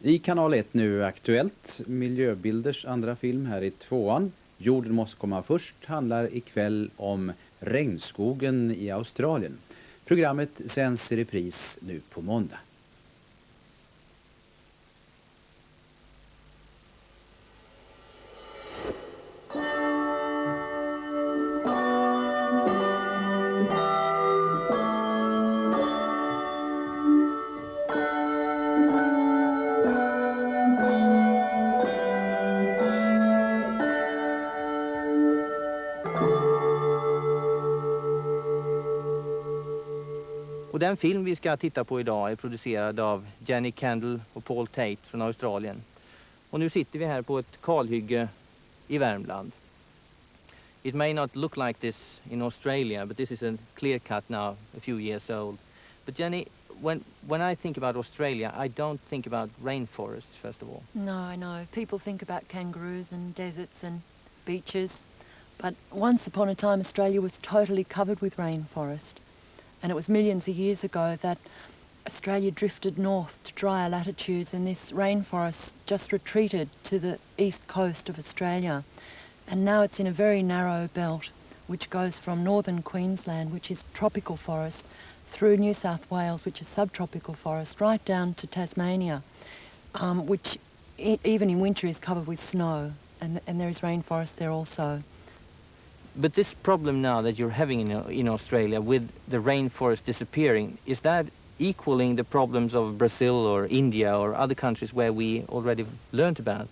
I kanal 1 nu Aktuellt, Miljöbilders andra film här i tvåan. Jorden måste komma först handlar ikväll om regnskogen i Australien. Programmet sänds i repris nu på måndag. Och den film vi ska titta på idag är producerad av Jenny Kendall och Paul Tate från Australien. Och nu sitter vi här på ett kalhygge i Värmland. It may not look like this in Australia, but this is a clear cut now, a few years old. But Jenny, when I think about Australia, I don't think about rainforests, first of all. No, I know. People think about kangaroos and deserts and beaches. But once upon a time, Australia was totally covered with rainforest. And it was millions of years ago that Australia drifted north to drier latitudes, and this rainforest just retreated to the east coast of Australia. And now it's in a very narrow belt, which goes from northern Queensland, which is tropical forest, through New South Wales, which is subtropical forest, right down to Tasmania, which even in winter is covered with snow, and there is rainforest there also. But this problem now that you're having in Australia with the rainforest disappearing, is that equaling the problems of Brazil or India or other countries where we already learned about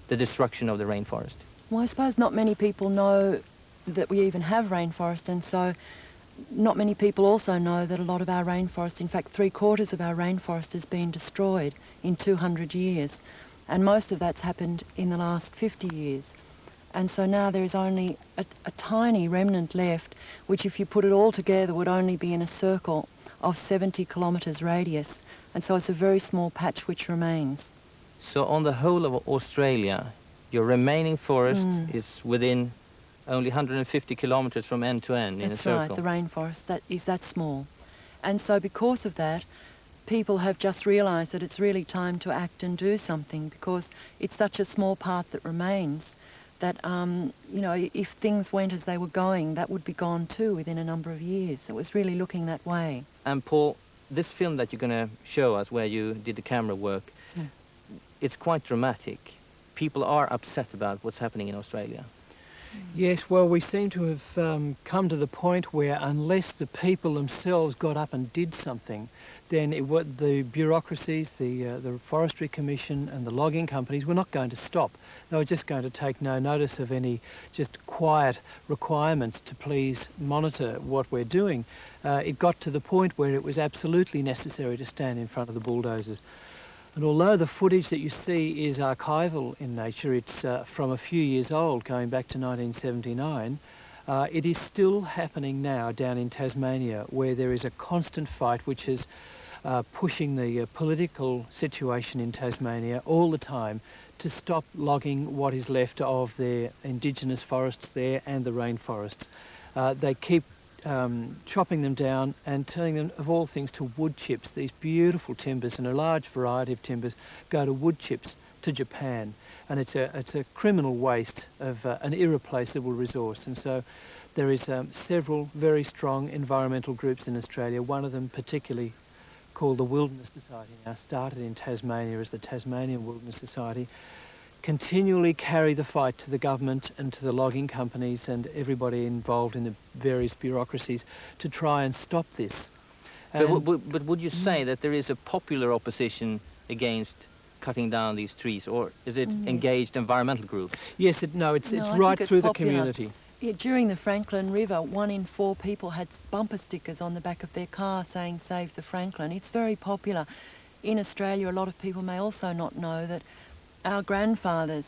the destruction of the rainforest? Well, I suppose not many people know that we even have rainforest, and so not many people also know that a lot of our rainforest, in fact 3/4 of our rainforest, has been destroyed in 200 years, and most of that's happened in the last 50 years. And so now there is only a tiny remnant left, which if you put it all together would only be in a circle of 70 kilometres radius. And so it's a very small patch which remains. So on the whole of Australia, your remaining forest is within only 150 kilometres from end to end in a circle? That's right, the rainforest is that small. And so because of that, people have just realised that it's really time to act and do something, because it's such a small part that remains that, you know, if things went as they were going, that would be gone too within a number of years. It was really looking that way. And Paul, this film that you're going to show us, where you did the camera work, it's quite dramatic. People are upset about what's happening in Australia. Yes, well, we seem to have come to the point where unless the people themselves got up and did something, then the bureaucracies, the Forestry Commission and the logging companies were not going to stop. They were just going to take no notice of any just quiet requirements to please monitor what we're doing. It got to the point where it was absolutely necessary to stand in front of the bulldozers. And although the footage that you see is archival in nature, it's from a few years old, going back to 1979, it is still happening now down in Tasmania, where there is a constant fight which is pushing the political situation in Tasmania all the time to stop logging what is left of their indigenous forests there and the rainforests. They keep chopping them down and turning them, of all things, to wood chips. These beautiful timbers, and a large variety of timbers, go to wood chips to Japan. And it's a criminal waste of an irreplaceable resource. And so there is several very strong environmental groups in Australia, one of them particularly called the Wilderness Society, now started in Tasmania as the Tasmanian Wilderness Society, continually carry the fight to the government and to the logging companies and everybody involved in the various bureaucracies to try and stop this. But would you say that there is a popular opposition against cutting down these trees, or is it engaged environmental groups? Yes, it's right through the community. Yeah, during the Franklin River, 1 in 4 people had bumper stickers on the back of their car saying "Save the Franklin." It's very popular. In Australia, a lot of people may also not know that our grandfathers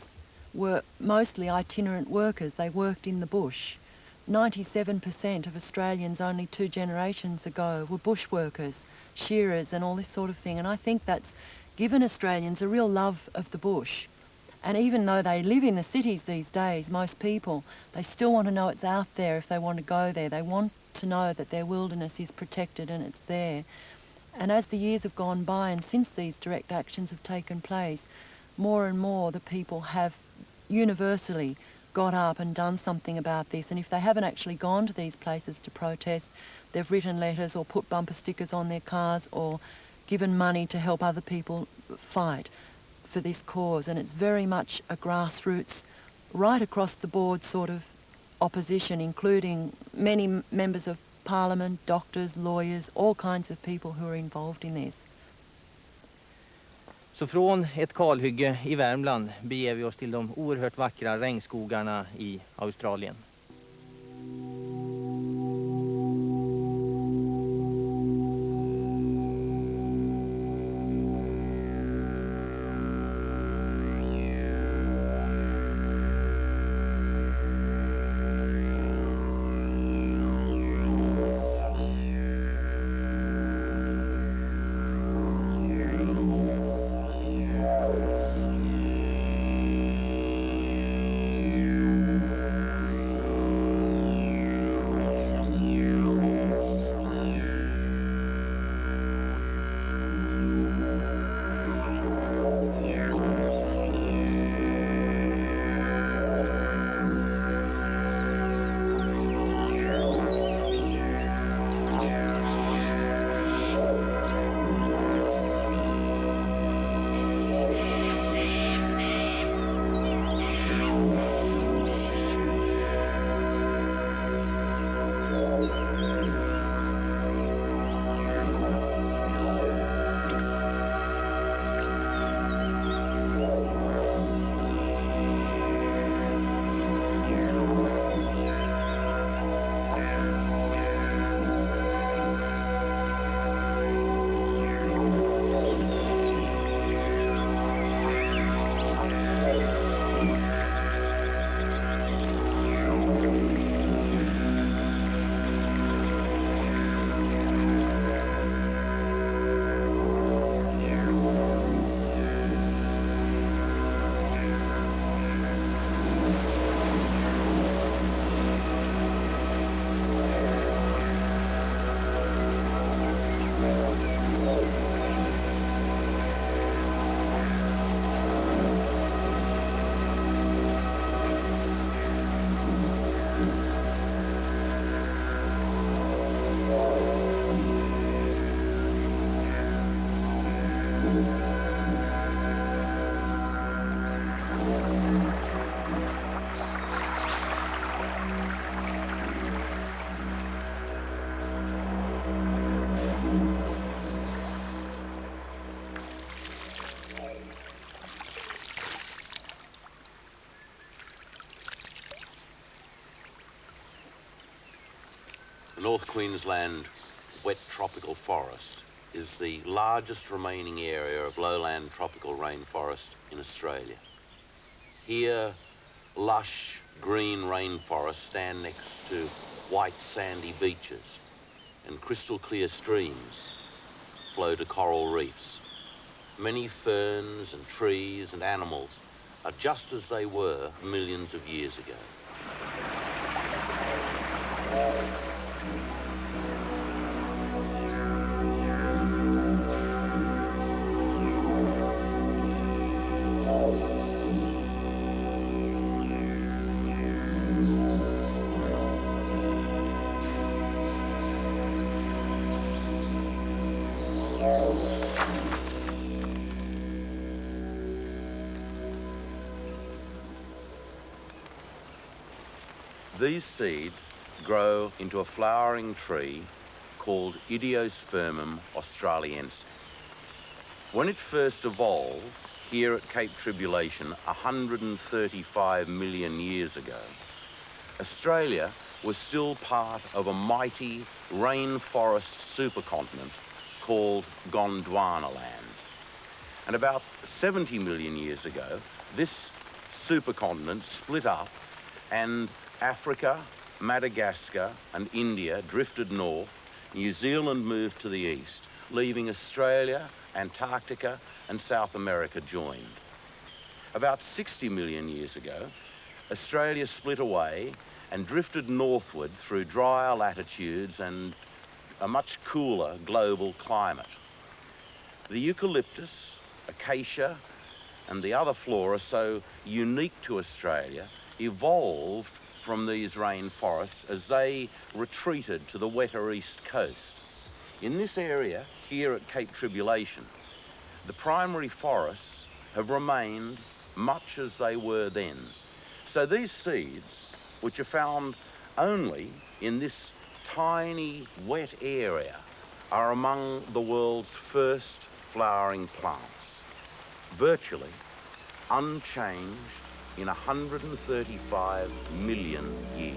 were mostly itinerant workers. They worked in the bush. 97% of Australians only 2 generations ago were bush workers, shearers and all this sort of thing. And I think that's given Australians a real love of the bush. And even though they live in the cities these days, most people, they still want to know it's out there if they want to go there. They want to know that their wilderness is protected and it's there. And as the years have gone by and since these direct actions have taken place, more and more the people have universally got up and done something about this. And if they haven't actually gone to these places to protest, they've written letters or put bumper stickers on their cars or given money to help other people fight for this cause. And it's very much a grassroots, right across the board sort of opposition, including many members of Parliament, doctors, lawyers, all kinds of people who are involved in this. Så från ett kalhygge i Värmland beger vi oss till de oerhört vackra regnskogarna i Australien. North Queensland wet tropical forest is the largest remaining area of lowland tropical rainforest in Australia. Here, lush green rainforests stand next to white sandy beaches, and crystal clear streams flow to coral reefs. Many ferns and trees and animals are just as they were millions of years ago. These seeds grow into a flowering tree called Idiospermum australiense. When it first evolved here at Cape Tribulation 135 million years ago, Australia was still part of a mighty rainforest supercontinent called Gondwanaland. And about 70 million years ago, this supercontinent split up and Africa, Madagascar and India drifted north. New Zealand moved to the east, leaving Australia, Antarctica and South America joined. About 60 million years ago, Australia split away and drifted northward through drier latitudes and a much cooler global climate. The eucalyptus, acacia, and the other flora so unique to Australia evolved from these rainforests as they retreated to the wetter east coast. In this area, here at Cape Tribulation, the primary forests have remained much as they were then. So these seeds, which are found only in this tiny wet area, are among the world's first flowering plants, virtually unchanged in 135 million years.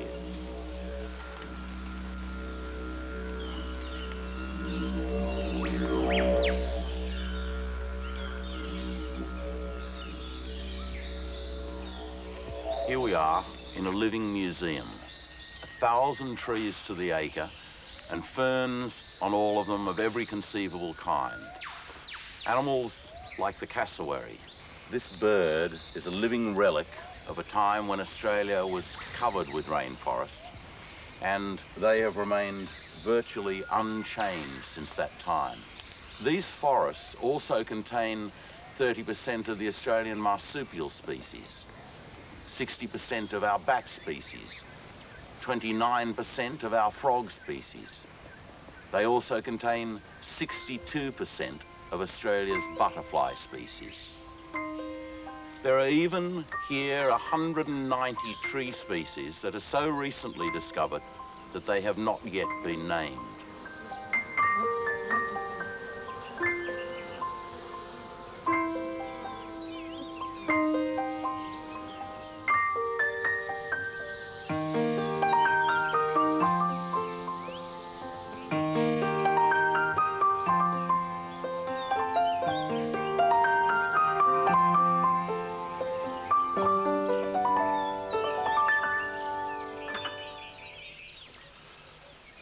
Here we are in a living museum. 1,000 trees to the acre and ferns on all of them of every conceivable kind. Animals like the cassowary. This bird is a living relic of a time when Australia was covered with rainforest, and they have remained virtually unchanged since that time. These forests also contain 30% of the Australian marsupial species, 60% of our bat species, 29% of our frog species. They also contain 62% of Australia's butterfly species. There are even here 190 tree species that are so recently discovered that they have not yet been named.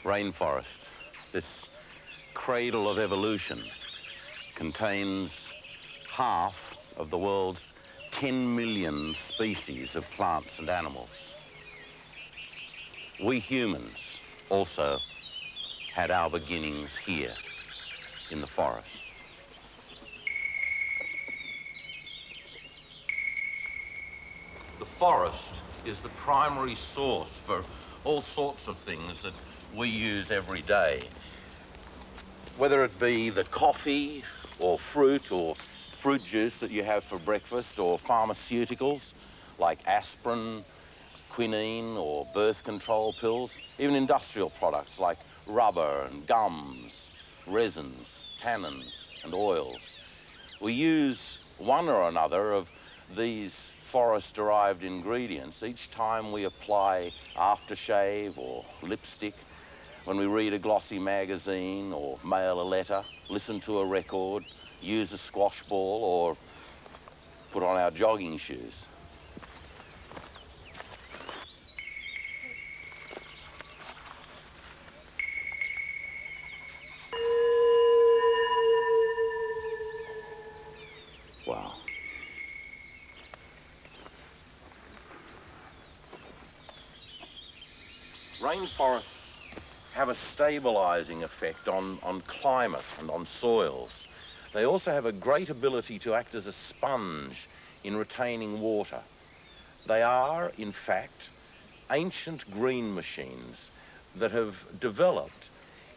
Rainforest, this cradle of evolution, contains half of the world's 10 million species of plants and animals. We humans also had our beginnings here in the forest. The forest is the primary source for all sorts of things that we use every day. Whether it be the coffee or fruit juice that you have for breakfast, or pharmaceuticals like aspirin, quinine or birth control pills, even industrial products like rubber and gums, resins, tannins and oils. We use one or another of these forest-derived ingredients each time we apply aftershave or lipstick, when we read a glossy magazine or mail a letter, listen to a record, use a squash ball or put on our jogging shoes. Wow. Rainforests have a stabilizing effect on climate and on soils. They also have a great ability to act as a sponge in retaining water. They are, in fact, ancient green machines that have developed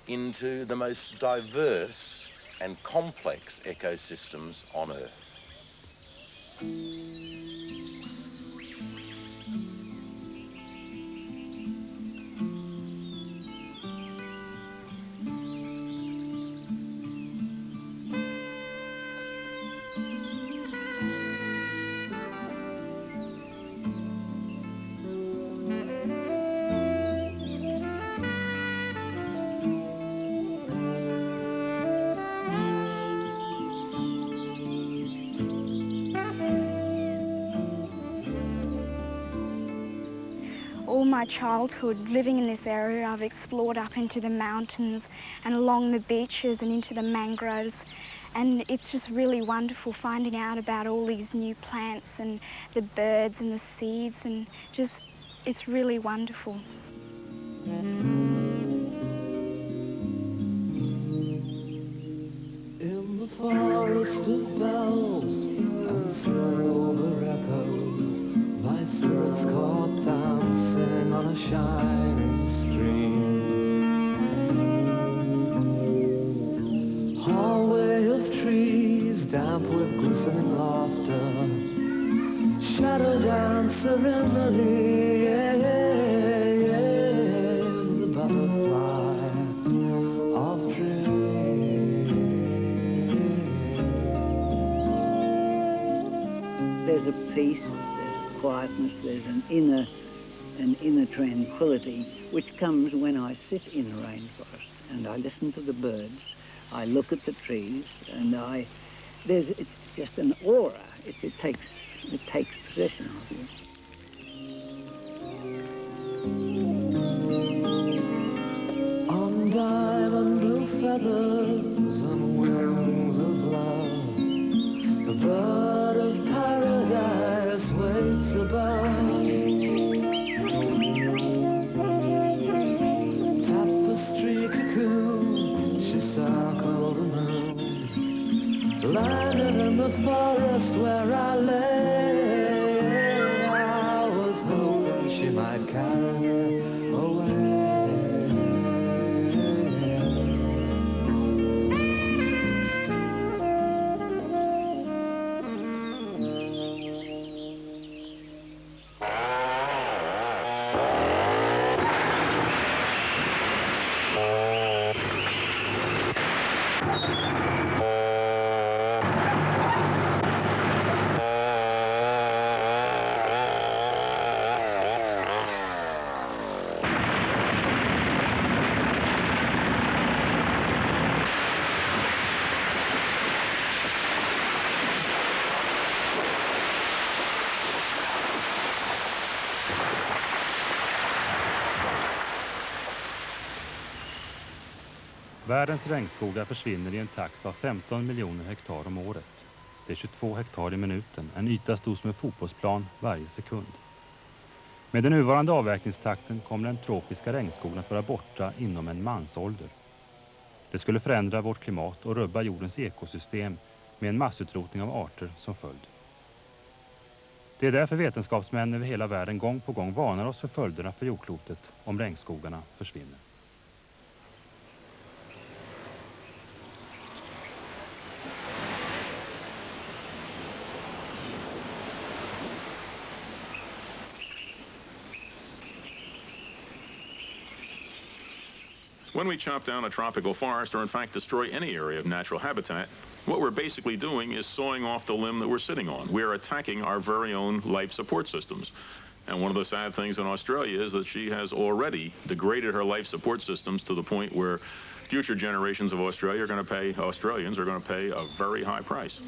into the most diverse and complex ecosystems on Earth. All my childhood living in this area, I've explored up into the mountains and along the beaches and into the mangroves, and it's just really wonderful finding out about all these new plants and the birds and the seeds, and just it's really wonderful. In From the forest of bells and silver echoes, my spirit's caught dancing on a shining stream. Hallway of trees, damp with glistening laughter, shadow dancer in the leaves, the butterfly of dreams. There's a peace, there's a quietness, there's an inner tranquility which comes when I sit in a rainforest and I listen to the birds, I look at the trees, and it's just an aura. It takes possession of you. On diamond blue feathers and wings of love, the bird of paradise waits above. Tapestry cocoon, she circled the moon, landed in the forest where I lay. I was hoping she might carry me away. Världens regnskogar försvinner i en takt av 15 miljoner hektar om året. Det är 22 hektar i minuten, en yta stor som en fotbollsplan varje sekund. Med den nuvarande avverkningstakten kommer den tropiska regnskogen att vara borta inom en mansålder. Det skulle förändra vårt klimat och rubba jordens ekosystem med en massutrotning av arter som följd. Det är därför vetenskapsmän över hela världen gång på gång varnar oss för följderna för jordklotet om regnskogarna försvinner. When we chop down a tropical forest, or in fact destroy any area of natural habitat, what we're basically doing is sawing off the limb that we're sitting on. We're attacking our very own life support systems. And one of the sad things in Australia is that she has already degraded her life support systems to the point where future generations of Australians are going to pay a very high price.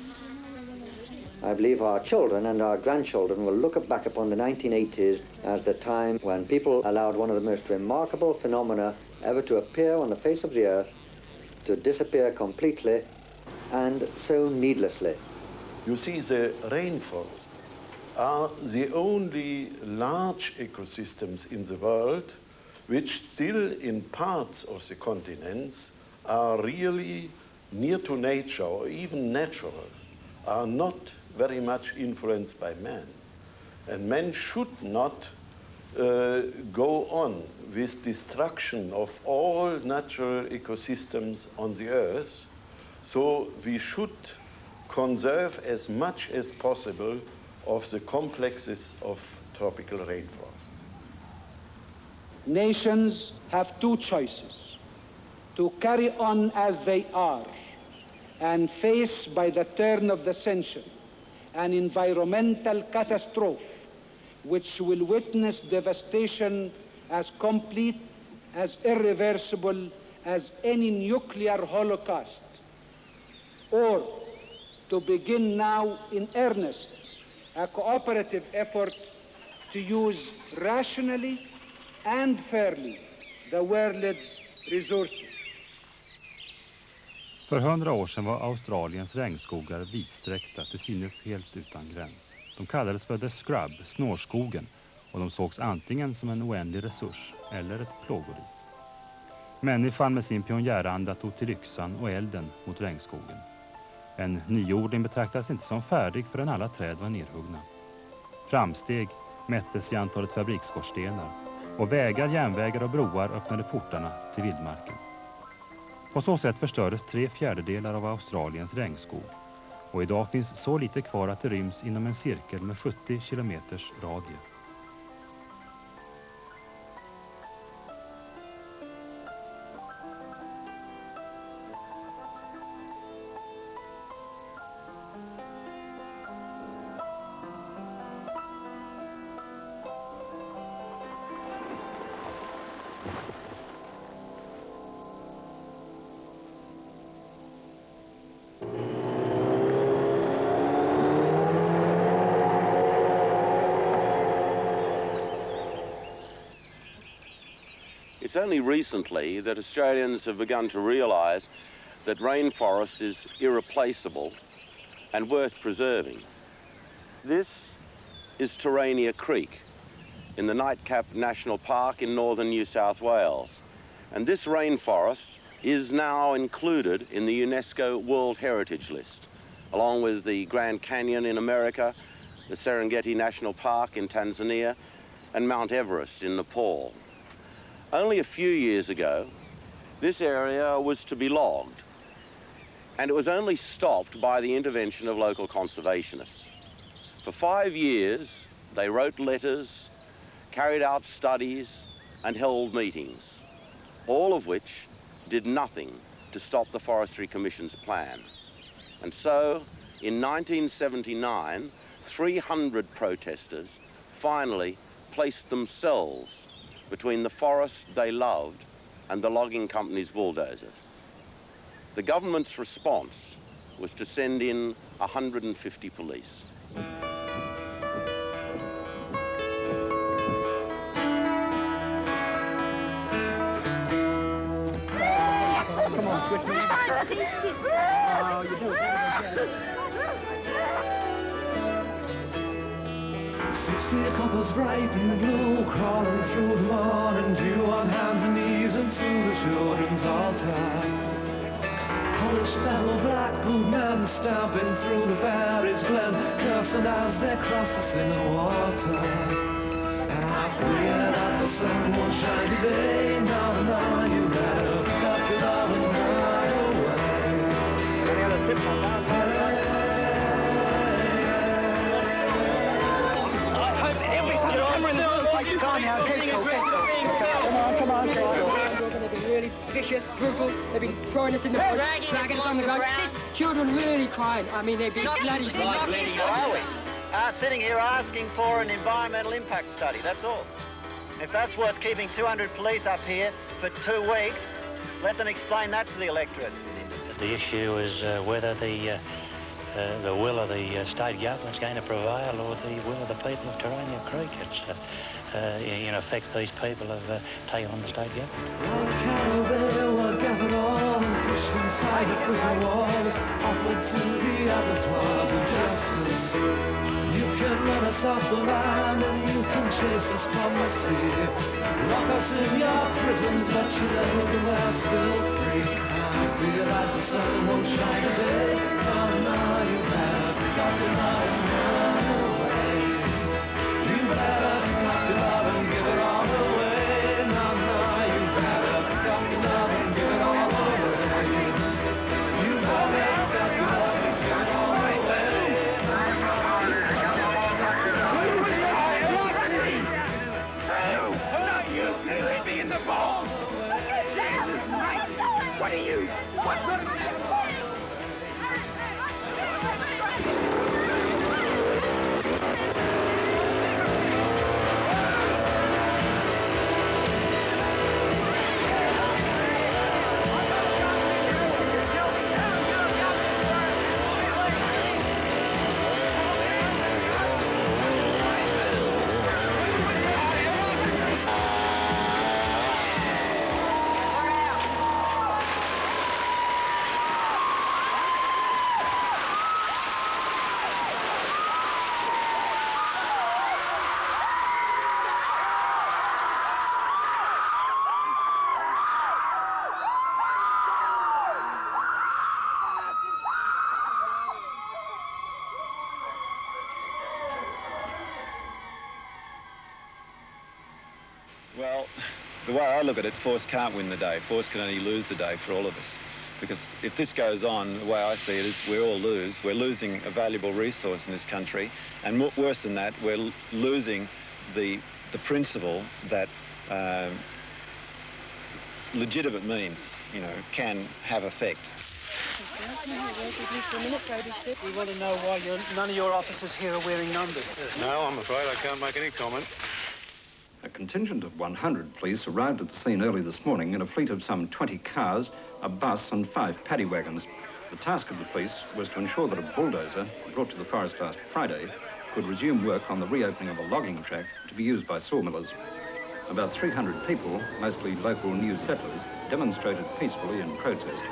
I believe our children and our grandchildren will look back upon the 1980s as the time when people allowed one of the most remarkable phenomena ever to appear on the face of the earth to disappear completely and so needlessly. You see, the rainforests are the only large ecosystems in the world which still in parts of the continents are really near to nature or even natural, are not very much influenced by man. And man should not go on with destruction of all natural ecosystems on the earth. So we should conserve as much as possible of the complexes of tropical rainforest. Nations have two choices: to carry on as they are and face by the turn of the century an environmental catastrophe which will witness devastation as complete, as irreversible as any nuclear holocaust, or to begin now in earnest a cooperative effort to use rationally and fairly the world's resources. För 100 år sedan var Australiens regnskogar vidsträckta, till synes helt utan gräns. De kallades för The Scrub, snårskogen, och de sågs antingen som en oändlig resurs eller ett plågoris. Människan med sin pionjäranda tog till yxan och elden mot regnskogen. En nyodling betraktades inte som färdig förrän alla träd var nerhuggna. Framsteg mättes i antalet fabriksskorstenar och vägar, järnvägar och broar öppnade portarna till vildmarken. På så sätt förstördes 3/4 av Australiens regnskog och idag finns så lite kvar att det ryms inom en cirkel med 70 kilometers radie. It's only recently that Australians have begun to realise that rainforest is irreplaceable and worth preserving. This is Terrania Creek in the Nightcap National Park in northern New South Wales. And this rainforest is now included in the UNESCO World Heritage List, along with the Grand Canyon in America, the Serengeti National Park in Tanzania, and Mount Everest in Nepal. Only a few years ago, this area was to be logged, and it was only stopped by the intervention of local conservationists. For 5 years, they wrote letters, carried out studies, and held meetings, all of which did nothing to stop the Forestry Commission's plan. And so, in 1979, 300 protesters finally placed themselves between the forest they loved and the logging company's bulldozers. The government's response was to send in 150 police. Come on, switch me. Oh, you do it. 60 couples bright and blue, crawling through the morning dew on hands and knees and through the children's altar. Polished metal black boot men stamping through the Barry's Glen, cursing as they cross the thinner water. And I fear that the sun won't shine today. Now, you better pick up your love and ride away. Any other tips on that? Come on. They're going to be really vicious, brutal. They've been throwing us in the bush, dragging us on the ground. Children really crying. I mean, they've been bloody crying. What are we? Sitting here asking for an environmental impact study, that's all. If that's worth keeping 200 police up here for 2 weeks, let them explain that to the electorate. The issue is whether the will of the state government's going to prevail or the will of the people of Terrania Creek. It's, in effect, these people have taken on the state government. While cattle there were gathered on and pushed inside the prison walls, offered to the abattoirs of justice. You can run us off the land and you can chase us from the sea. Lock us in your prisons, but you know that we're still free. I fear that the sun won't shine today. Now you better pick up your love and run away. You better pick up your love and give it all away. Now you better pick up your love and give it all away. You better pick up your love and give it all away. You hit me in the ball. What are you? What sort of... Well, the way I look at it, force can't win the day. Force can only lose the day for all of us. Because if this goes on, the way I see it is we all lose. We're losing a valuable resource in this country. And worse than that, we're losing the principle that legitimate means, you know, can have effect. We want to know why none of your officers here are wearing numbers, sir. No, I'm afraid I can't make any comment. A contingent of 100 police arrived at the scene early this morning in a fleet of some 20 cars, a bus and 5 paddy wagons. The task of the police was to ensure that a bulldozer, brought to the forest last Friday, could resume work on the reopening of a logging track to be used by sawmillers. About 300 people, mostly local new settlers, demonstrated peacefully in protest.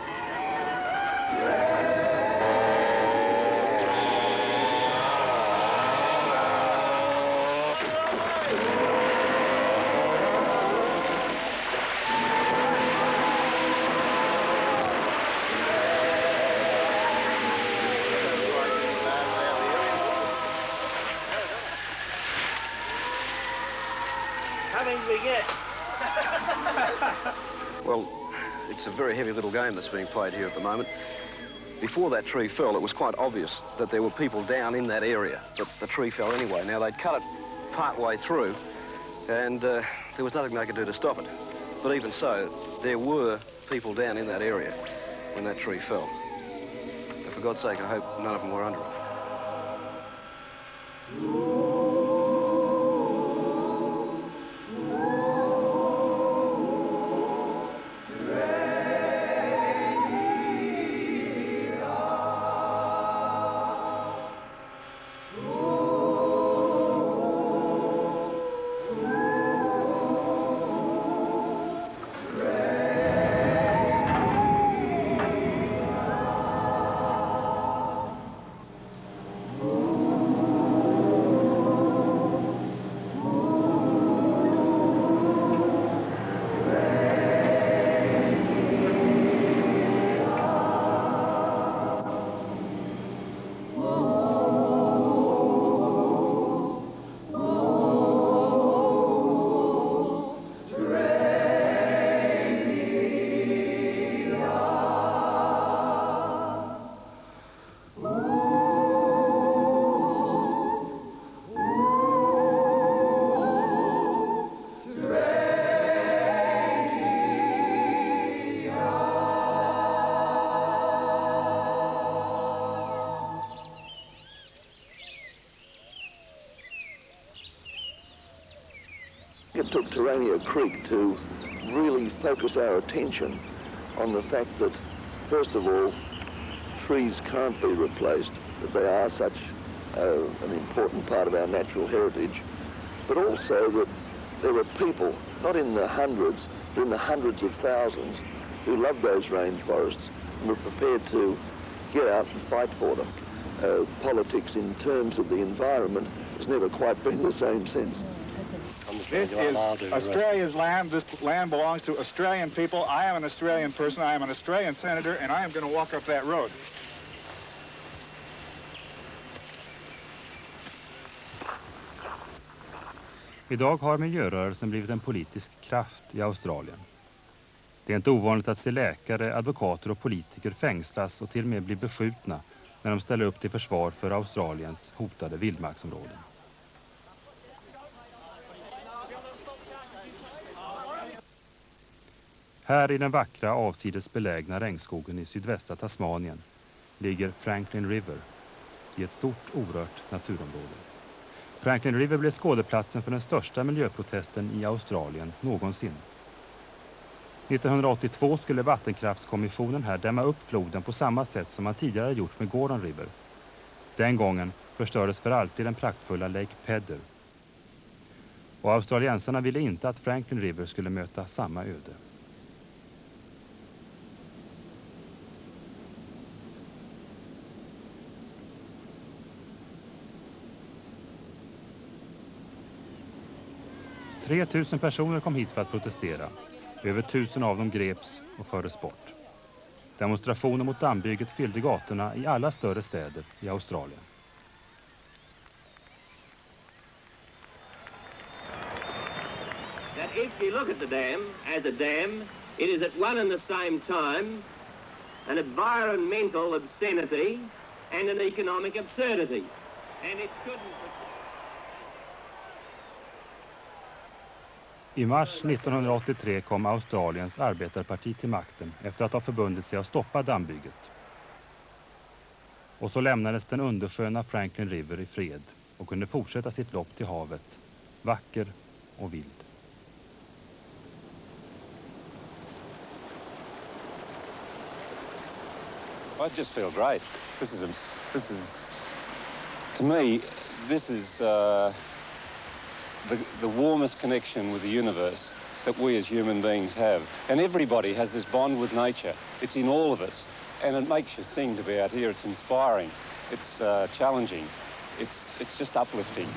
Well, it's a very heavy little game that's being played here at the moment. Before that tree fell, it was quite obvious that there were people down in that area, but the tree fell anyway. Now, they'd cut it part way through, and there was nothing they could do to stop it. But even so, there were people down in that area when that tree fell. And for God's sake, I hope none of them were under it. It took Terania Creek to really focus our attention on the fact that, first of all, trees can't be replaced, that they are such an important part of our natural heritage, but also that there were people, not in the hundreds, but in the hundreds of thousands, who loved those rainforests and were prepared to get out and fight for them. Politics in terms of the environment has never quite been the same since. This is Australia's land. This land belongs to Australian people. I am an Australian person. I am an Australian senator, and I am going to walk up that road. Idag har miljörörelsen blivit en politisk kraft i Australien. Det är inte ovanligt att se läkare, advokater och politiker fängslas och till och med bli beskjutna när de ställer upp till försvar för Australiens hotade vildmarksområden. Här i den vackra avsides belägna regnskogen i sydvästra Tasmanien ligger Franklin River i ett stort orört naturområde. Franklin River blev skådeplatsen för den största miljöprotesten i Australien någonsin. 1982 skulle vattenkraftskommissionen här dämma upp floden på samma sätt som man tidigare gjort med Jorden River. Den gången förstördes för alltid den praktfulla Lake Pedder. Och australiensarna ville inte att Franklin River skulle möta samma öde. $3,000 personer kom hit för att protestera. Över 1,000 av dem greps och fördes bort. Demonstrationer mot dammbygget fyllde gatorna i alla större städer i Australien. That if you look at the dam as a dam, it is at one and the same time an environmental obscenity and an economic absurdity. And it shouldn't... I mars 1983 kom Australiens arbetarparti till makten efter att ha förbundit sig att stoppa dammbygget. Och så lämnades den undersköna Franklin River i fred och kunde fortsätta sitt lopp till havet, vacker och vild. I just feel great. To me, this is the warmest connection with the universe that we as human beings have. And everybody has this bond with nature. It's in all of us. And it makes you sing to be out here. It's inspiring. It's challenging. It's just uplifting.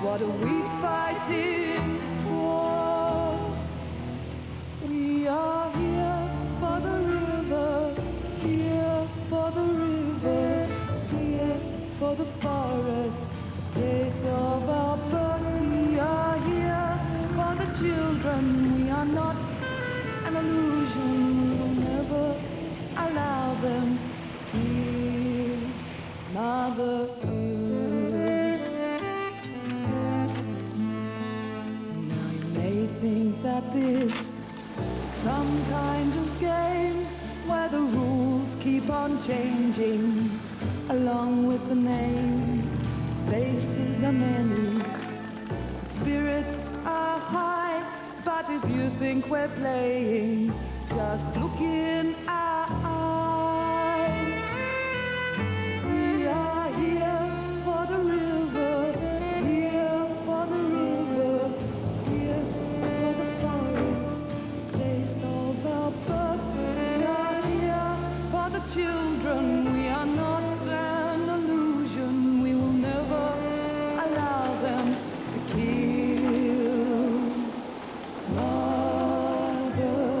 What are we fighting for? We are here for the river, here for the river, here for the forest, the place of our birth. We are here for the children. We are not an illusion. We will never allow them to kill Mother Earth. Think that this some kind of game where the rules keep on changing along with the names. Faces are many, spirits are high, but if you think we're playing, just look in our eyes. We are here for the river, here for the river, here for the forest, place of our birth. We are here for the children. We are not an illusion. We will never allow them to kill Mother Earth.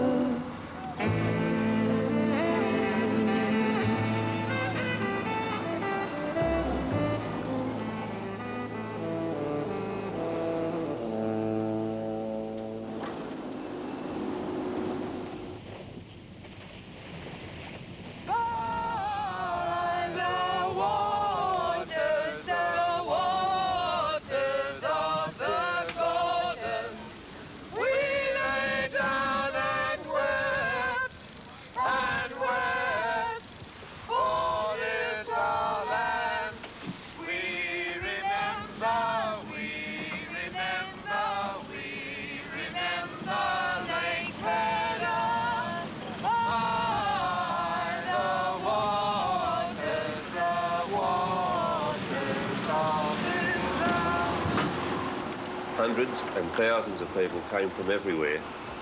Hundreds and thousands of people came from everywhere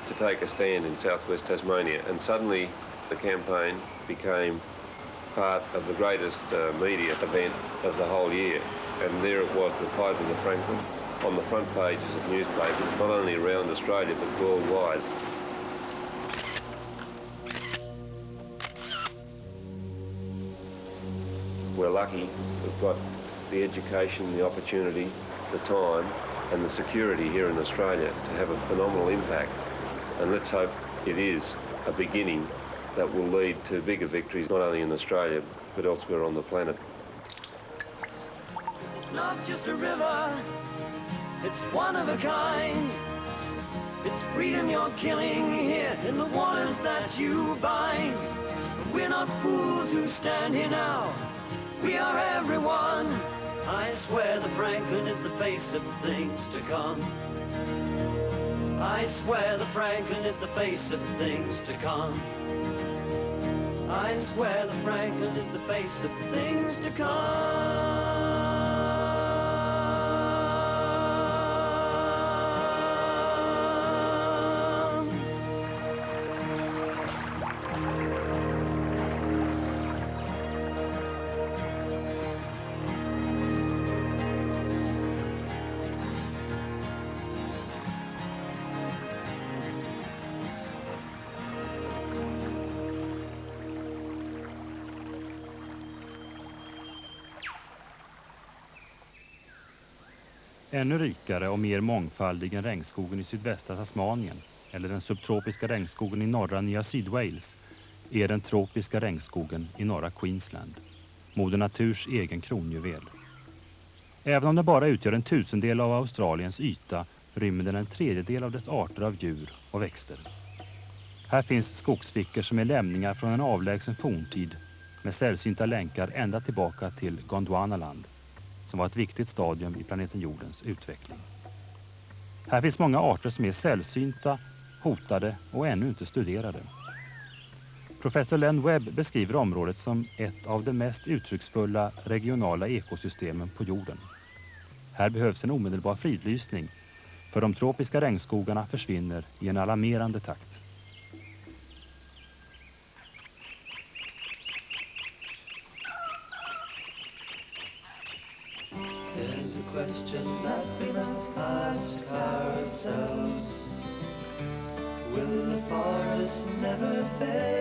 to take a stand in southwest Tasmania, and suddenly the campaign became part of the greatest media event of the whole year. And there it was, the plight of the Franklin, on the front pages of newspapers, not only around Australia but worldwide. We're lucky we've got the education, the opportunity, the time and the security here in Australia to have a phenomenal impact. And let's hope it is a beginning that will lead to bigger victories, not only in Australia but elsewhere on the planet. not just a river, it's one of a kind. It's freedom you're killing here in the waters that you bind. But we're not fools who stand here now, we are everyone. I swear the Franklin is the face of things to come. I swear the Franklin is the face of things to come. I swear the Franklin is the face of things to come. Ännu rikare och mer mångfaldig än regnskogen i sydvästra Tasmanien eller den subtropiska regnskogen i norra Nya Sydwales är den tropiska regnskogen i norra Queensland, Moder Naturs egen kronjuvel. Även om den bara utgör en 1000-del av Australiens yta rymmer den en 1/3 av dess arter av djur och växter. Här finns skogsfickor som är lämningar från en avlägsen forntid med sällsynta länkar ända tillbaka till Gondwanaland, som var ett viktigt stadium i planeten Jordens utveckling. Här finns många arter som är sällsynta, hotade och ännu inte studerade. Professor Len Webb beskriver området som ett av de mest uttrycksfulla regionala ekosystemen på jorden. Här behövs en omedelbar fridlysning, för de tropiska regnskogarna försvinner i en alarmerande takt. There's a question that we must ask ourselves. Will the forest never fail?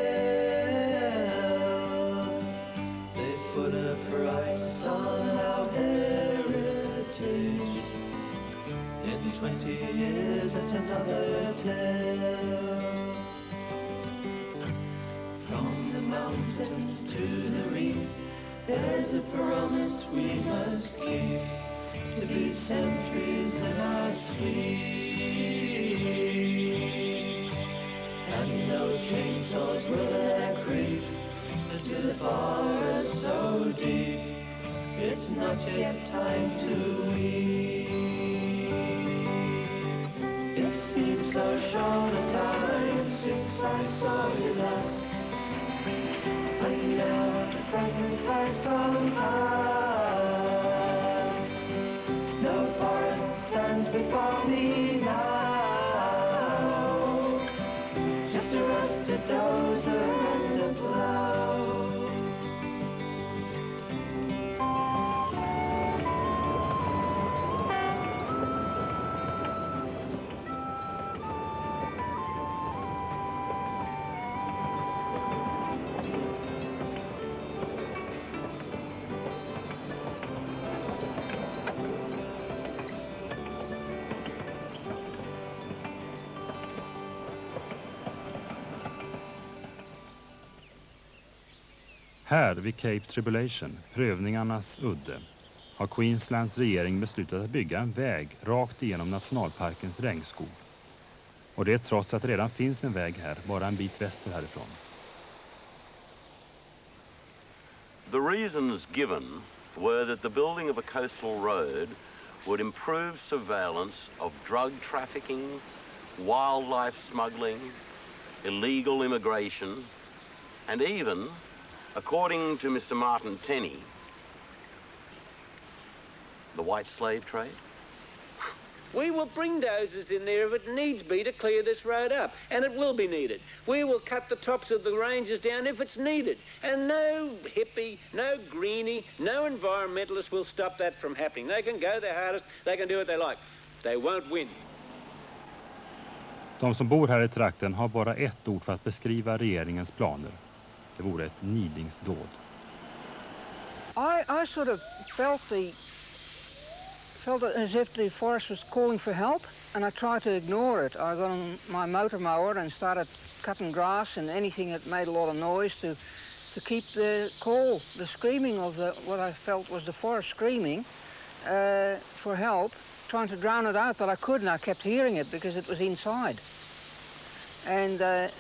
They put a price on our heritage. In 20 years it's another tale. From the mountains to the reef, there's a promise we must keep, to be sentries in our sleep. And no chainsaws will ever creep into the forest so deep. It's not yet time to weep. It seems so short a time since I saw you last, and now the present has come past. No forest stands before me now, just a rusted dozer and a plough. Här vid Cape Tribulation, prövningarnas udde, har Queenslands regering beslutat att bygga en väg rakt igenom nationalparkens regnskog. Och det trots att det redan finns en väg här, bara en bit väster härifrån. The reasons given were that the building of a coastal road would improve surveillance of drug trafficking, wildlife smuggling, illegal immigration, and even, according to Mr. Martin Tenney, the white slave trade. We will bring dozers in there if it needs be to clear this road up, and it will be needed. We will cut the tops of the ranges down if it's needed, and no hippie, no greenie, no environmentalist will stop that from happening. They can go their hardest, they can do what they like. They won't win. De som bor här i trakten har bara ett ord för att beskriva regeringens planer. Det vore ett nidingsdåd. I sort of felt it as if the forest was calling for help, and I tried to ignore it. I got on my motor mower and started cutting grass and anything that made a lot of noise to keep the call, the screaming of what I felt was the forest screaming, for help, trying to drown it out, but I couldn't. I kept hearing it because it was inside. And I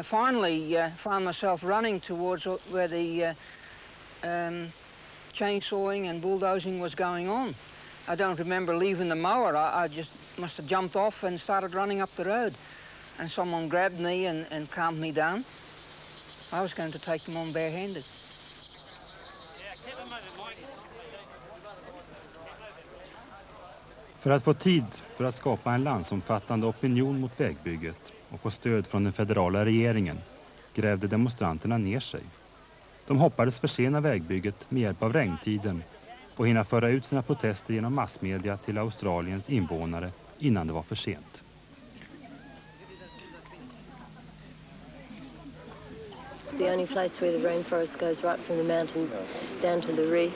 finally found myself running towards where the chainsawing and bulldozing was going on. I don't remember leaving the mower. I just must have jumped off and started running up the road. And someone grabbed me and calmed me down. I was going to take them on barehanded. För att få tid för att skapa en landsomfattande opinion mot vägbygget och få stöd från den federala regeringen grävde demonstranterna ner sig. De hoppades försena vägbygget med hjälp av regntiden och hinna föra ut sina protester genom massmedia till Australiens invånare innan det var för sent. It's the only place where the rainforest goes right from the mountains down to the reef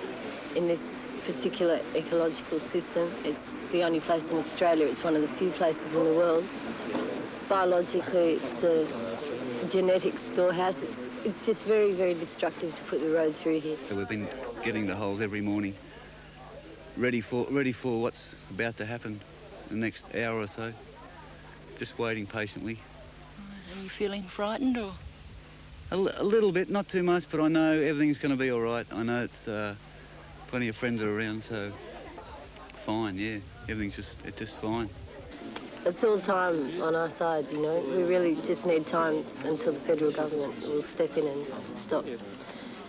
in this particular ecological system. It's the only place in Australia. It's one of the few places in the world. Biologically, it's a genetic storehouse. It's just very, very destructive to put the road through here. So we've been getting the holes every morning, ready for what's about to happen in the next hour or so. Just waiting patiently. Are you feeling frightened or? A little bit, not too much, but I know everything's going to be all right. I know it's plenty of friends are around, so fine, yeah. Everything's just fine. It's all time on our side, you know. We really just need time until the federal government will step in and stop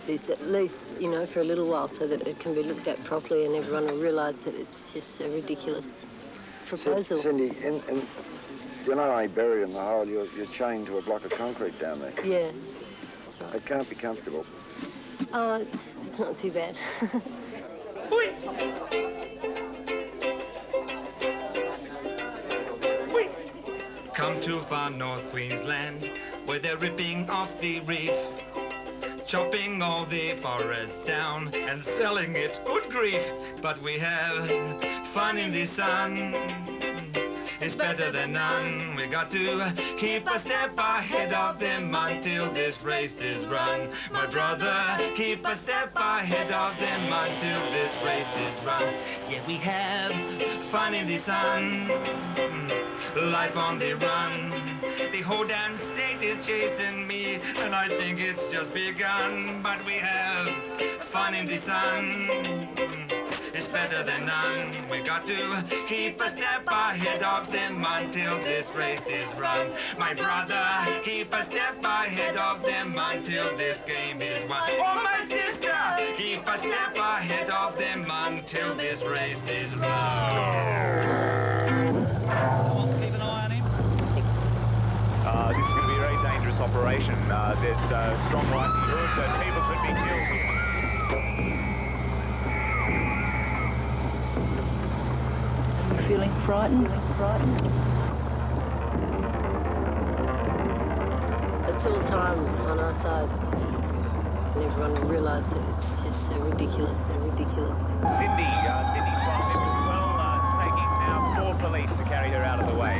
this, at least, you know, for a little while, so that it can be looked at properly and everyone will realise that it's just a ridiculous proposal. Cindy, you're not only buried in the hole, you're chained to a block of concrete down there. Yeah, that's right. It can't be comfortable. Oh, it's not too bad. Come to far North Queensland, where they're ripping off the reef, chopping all the forest down and selling it, good grief. But we have fun in the sun, it's better than none. We got to keep a step ahead of them until this race is run. My brother, keep a step ahead of them until this race is run. Yeah, we have fun in the sun, life on the run. The whole damn state is chasing me, and I think it's just begun. But we have fun in the sun, it's better than none. We got to keep a step ahead of them until this race is run. My brother, keep a step ahead of them until this game is won. Oh, my sister, keep a step ahead of them until this race is run. Keep an eye on him. This is going to be a very dangerous operation. There's strong likelihood that people could be killed here. Feeling frightened? It's all time on our side. And everyone will realise that it's just so ridiculous. Cindy's one of them as well. It's taking now 4 police to carry her out of the way.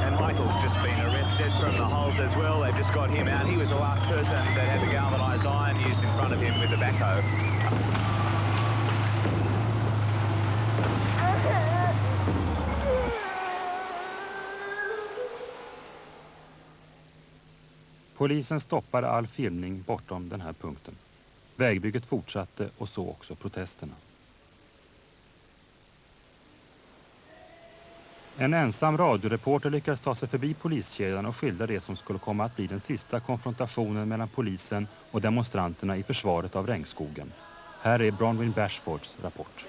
And Michael's just been arrested from the holes as well. They've just got him out. He was the last person that had the galvanised iron used in front of him with the backhoe. Polisen stoppade all filmning bortom den här punkten. Vägbygget fortsatte och så också protesterna. En ensam radioreporter lyckades ta sig förbi poliskedjan och skildra det som skulle komma att bli den sista konfrontationen mellan polisen och demonstranterna i försvaret av regnskogen. Här är Bronwyn Bashfords rapport.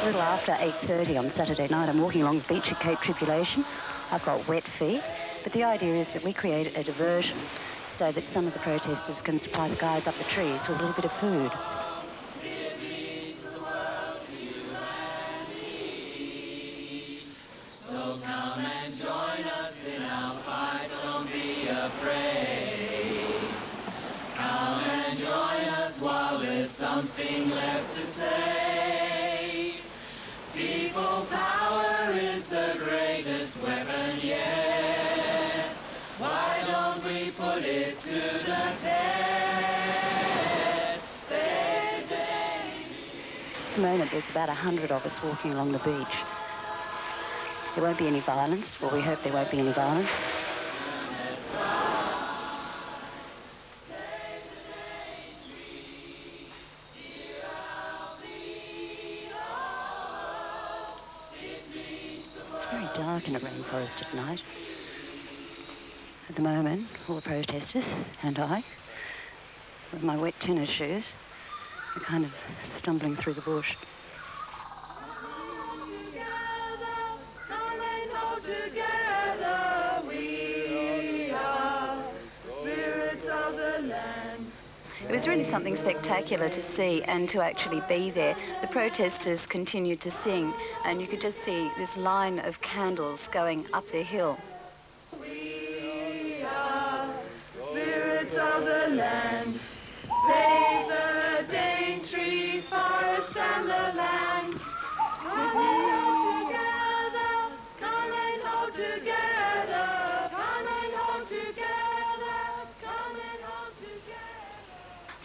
A little after 8:30 on Saturday night, I'm walking along the beach at Cape Tribulation. I've got wet feet, but the idea is that we create a diversion so that some of the protesters can supply the guys up the trees with a little bit of food. something left to say. People power is the greatest weapon yet. Why don't we put it to the test? At the moment, there's about 100 of us walking along the beach. There won't be any violence. Well, we hope there won't be any violence. It's very dark in a rainforest at night. At the moment, all the protesters and I, with my wet tennis shoes, are kind of stumbling through the bush. It was really something spectacular to see and to actually be there. The protesters continued to sing, and you could just see this line of candles going up the hill. We are spirits of the land. Save the Daintree forest and the land. Come and together, come and hold together, come and hold together, come and hold together.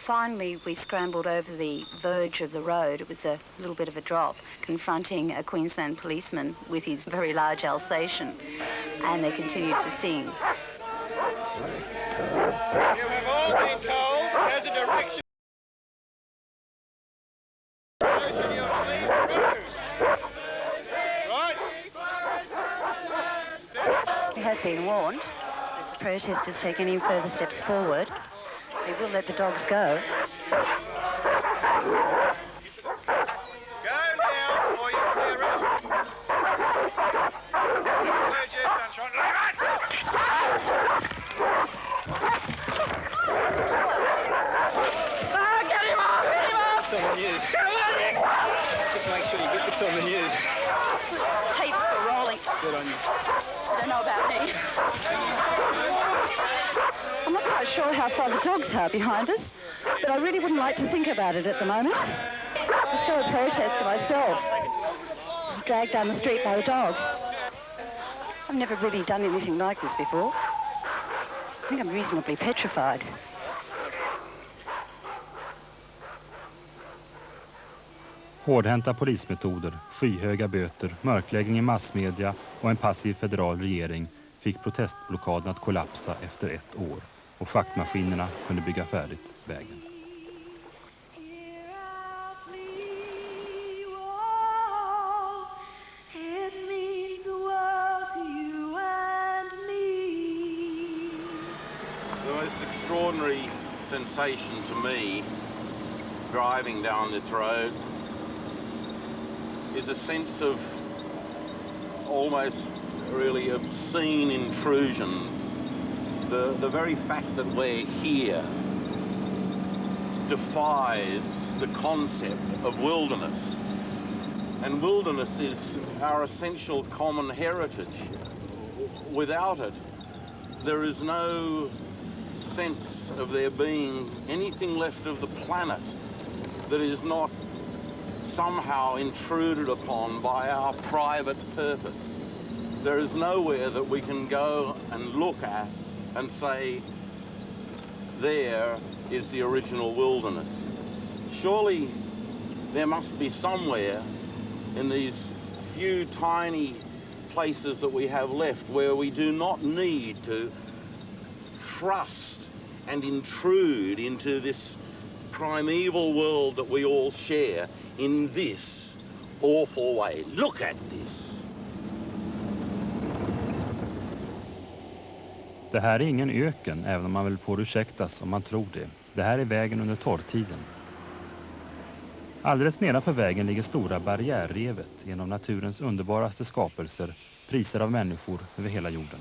Finally, we scrambled over the verge of the road. It was a little bit of a drop, confronting a Queensland policeman with his very large Alsatian, and they continued to sing. You have all been told there's a direction. We have been warned that if the protesters take any further steps forward, they will let the dogs go. Just make sure you get this on the news. Tape's still rolling. Good on you. I don't know about me. I'm not quite sure how far the dogs are behind us, but I really wouldn't like to think about it at the moment. I saw a protest myself, dragged down the street by a dog. I've never really done anything like this before. I think I'm reasonably petrified. Hårdhänta polismetoder, skyhöga böter, mörkläggning i massmedia och en passiv federal regering fick protestblockaden att kollapsa efter 1 år och schaktmaskinerna kunde bygga färdigt vägen. The most extraordinary sensation to me driving down this road is a sense of almost really obscene intrusion. The very fact that we're here defies the concept of wilderness. And wilderness is our essential common heritage. Without it, there is no sense of there being anything left of the planet that is not somehow intruded upon by our private purpose. There is nowhere that we can go and look at and say, there is the original wilderness. Surely there must be somewhere in these few tiny places that we have left where we do not need to thrust and intrude into this primeval world that we all share in this awful way. Look at this. Det här är ingen öken, även om man väl får ursäktas om man tror det. Det här är vägen under torrtiden. Alldeles nedanför vägen ligger stora barriärrevet, en av naturens underbaraste skapelser, prisad av människor över hela jorden.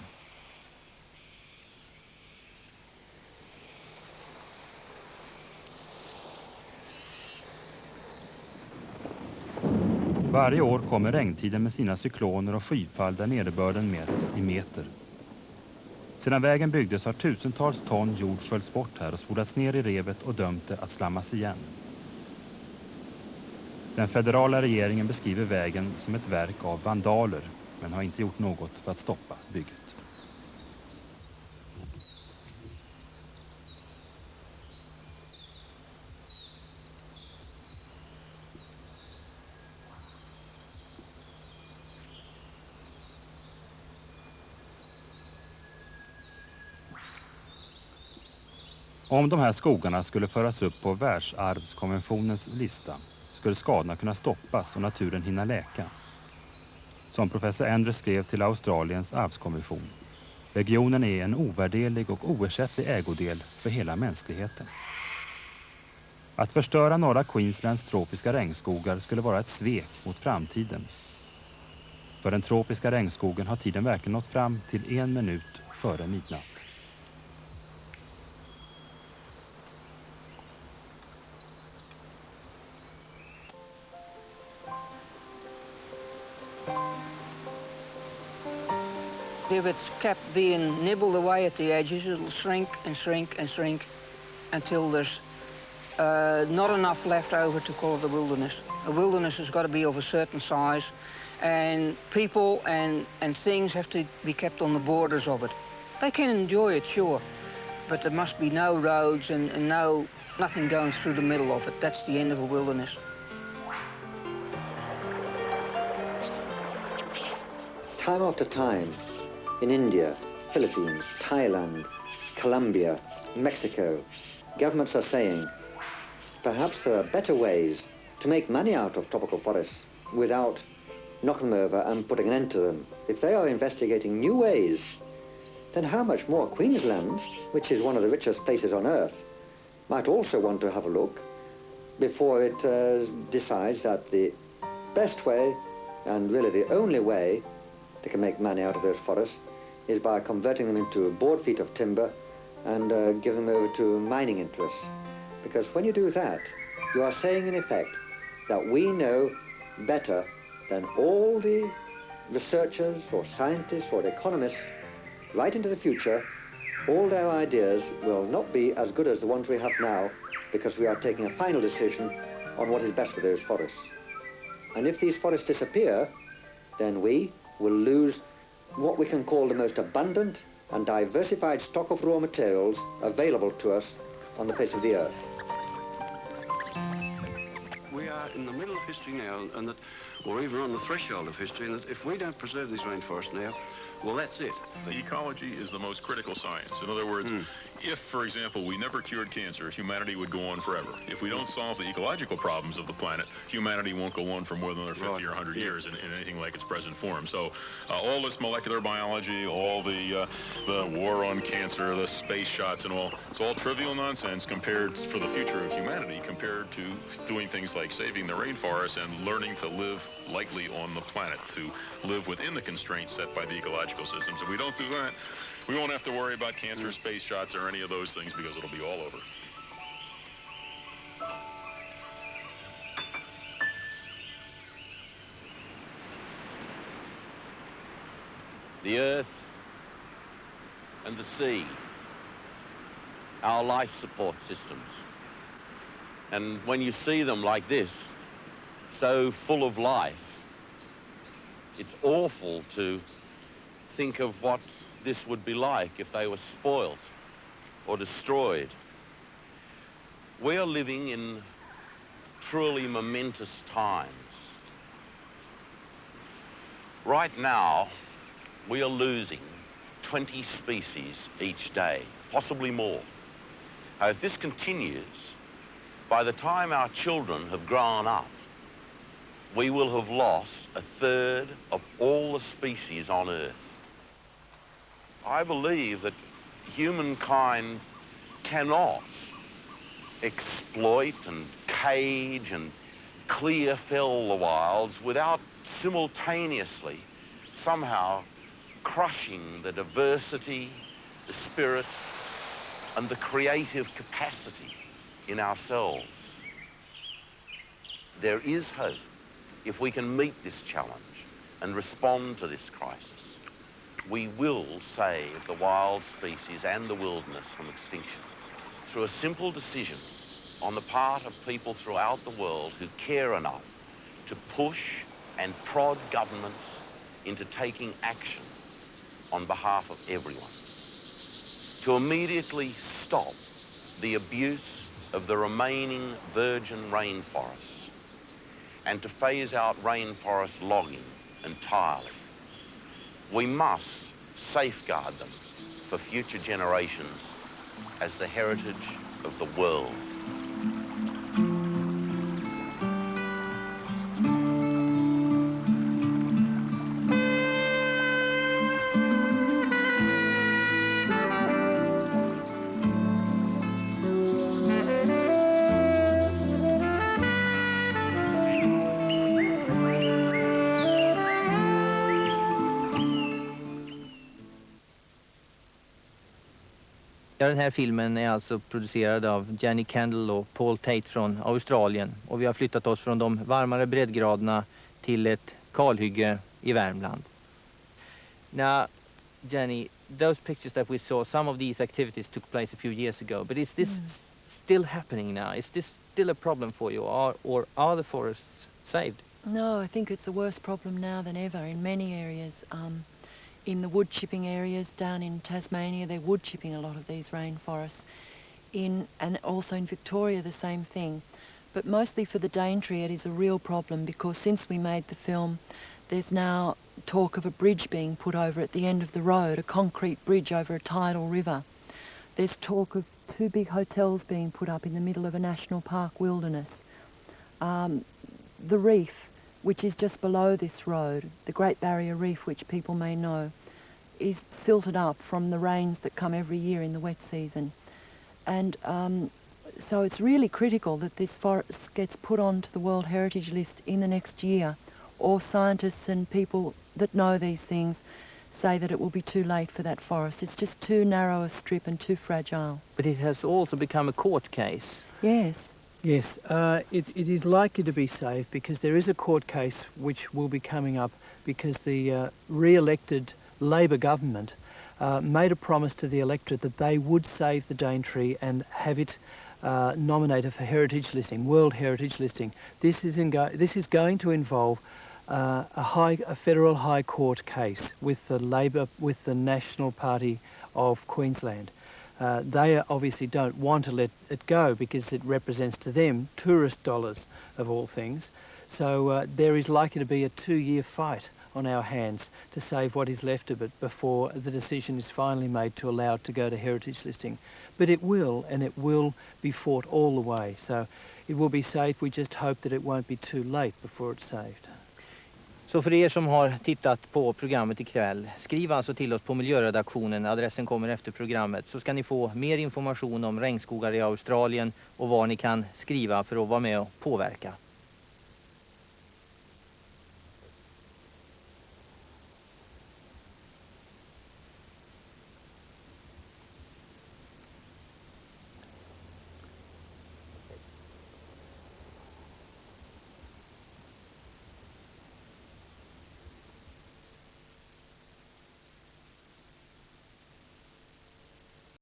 Varje år kommer regntiden med sina cykloner och skyfall där nederbörden mäts i meter. Sedan vägen byggdes har tusentals ton jord sköljts bort här och spolats ner i revet och dömt det att slammas igen. Den federala regeringen beskriver vägen som ett verk av vandaler, men har inte gjort något för att stoppa bygget. Om de här skogarna skulle föras upp på världsarvskonventionens lista skulle skadorna kunna stoppas och naturen hinna läka. Som professor Andrews skrev till Australiens arvskommission, regionen är en ovärderlig och oersättlig ägodel för hela mänskligheten. Att förstöra norra Queenslands tropiska regnskogar skulle vara ett svek mot framtiden. För den tropiska regnskogen har tiden verkligen nått fram till 1 minut före midnatt. If it's kept being nibbled away at the edges, it'll shrink and shrink and shrink until there's not enough left over to call it a wilderness. A wilderness has got to be of a certain size, and people and things have to be kept on the borders of it. They can enjoy it, sure, but there must be no roads and nothing going through the middle of it. That's the end of a wilderness. Time after time, in India, Philippines, Thailand, Colombia, Mexico, governments are saying, perhaps there are better ways to make money out of tropical forests without knocking them over and putting an end to them. If they are investigating new ways, then how much more Queensland, which is one of the richest places on earth, might also want to have a look before it decides that the best way, and really the only way, they can make money out of those forests is by converting them into board feet of timber and give them over to mining interests. Because when you do that, you are saying in effect that we know better than all the researchers or scientists or economists right into the future, all their ideas will not be as good as the ones we have now because we are taking a final decision on what is best for those forests. And if these forests disappear, then we will lose what we can call the most abundant and diversified stock of raw materials available to us on the face of the earth. We are in the middle of history now, and that, or even on the threshold of history, and that if we don't preserve these rainforests now, well, that's it. The ecology is the most critical science. In other words, if, for example, we never cured cancer, humanity would go on forever. If we don't solve the ecological problems of the planet, humanity won't go on for more than another 50 or 100 years in anything like its present form. So all this molecular biology, all the war on cancer, the space shots and all, it's all trivial nonsense compared for the future of humanity, compared to doing things like saving the rainforest and learning to live lightly on the planet, to live within the constraints set by the ecological systems. If we don't do that, we won't have to worry about cancer, space shots, or any of those things because it'll be all over. The earth and the sea, our life support systems. And when you see them like this, so full of life, it's awful to think of what this would be like if they were spoilt or destroyed. We are living in truly momentous times. Right now, we are losing 20 species each day, possibly more. Now, if this continues, by the time our children have grown up, we will have lost a third of all the species on Earth. I believe that humankind cannot exploit and cage and clear fell the wilds without simultaneously somehow crushing the diversity, the spirit, and the creative capacity in ourselves. There is hope if we can meet this challenge and respond to this crisis. We will save the wild species and the wilderness from extinction through a simple decision on the part of people throughout the world who care enough to push and prod governments into taking action on behalf of everyone. To immediately stop the abuse of the remaining virgin rainforests and to phase out rainforest logging entirely. We must safeguard them for future generations as the heritage of the world. Den här filmen är alltså producerad av Jenny Kendall och Paul Tate från Australien. Och vi har flyttat oss från de varmare breddgraderna till ett kalhygge i Värmland. Now, Jenny, those pictures that we saw, some of these activities took place a few years ago. But is this still happening now? Is this still a problem for you? Or are the forests saved? No, I think it's a worse problem now than ever in many areas. In the wood chipping areas down in Tasmania, they're wood chipping a lot of these rainforests. And also in Victoria, the same thing. But mostly for the Daintree, it is a real problem because since we made the film, there's now talk of a bridge being put over at the end of the road, a concrete bridge over a tidal river. There's talk of 2 big hotels being put up in the middle of a national park wilderness. The reef, which is just below this road, the Great Barrier Reef, which people may know, is silted up from the rains that come every year in the wet season. And so it's really critical that this forest gets put onto the World Heritage List in the next year, or scientists and people that know these things say that it will be too late for that forest. It's just too narrow a strip and too fragile. But it has also become a court case. Yes. Yes, it is likely to be safe because there is a court case which will be coming up because the re-elected Labor government made a promise to the electorate that they would save the Daintree and have it nominated for heritage listing, World Heritage listing. This is going to involve a federal high court case with the Labor, with the National Party of Queensland. They obviously don't want to let it go because it represents to them tourist dollars of all things. So there is likely to be a 2-year fight on our hands to save what is left of it before the decision is finally made to allow it to go to heritage listing. But it will, and it will be fought all the way. So it will be safe. We just hope that it won't be too late before it's saved. Så för er som har tittat på programmet ikväll, skriv alltså till oss på miljöredaktionen, adressen kommer efter programmet, så ska ni få mer information om regnskogar i Australien och var ni kan skriva för att vara med och påverka.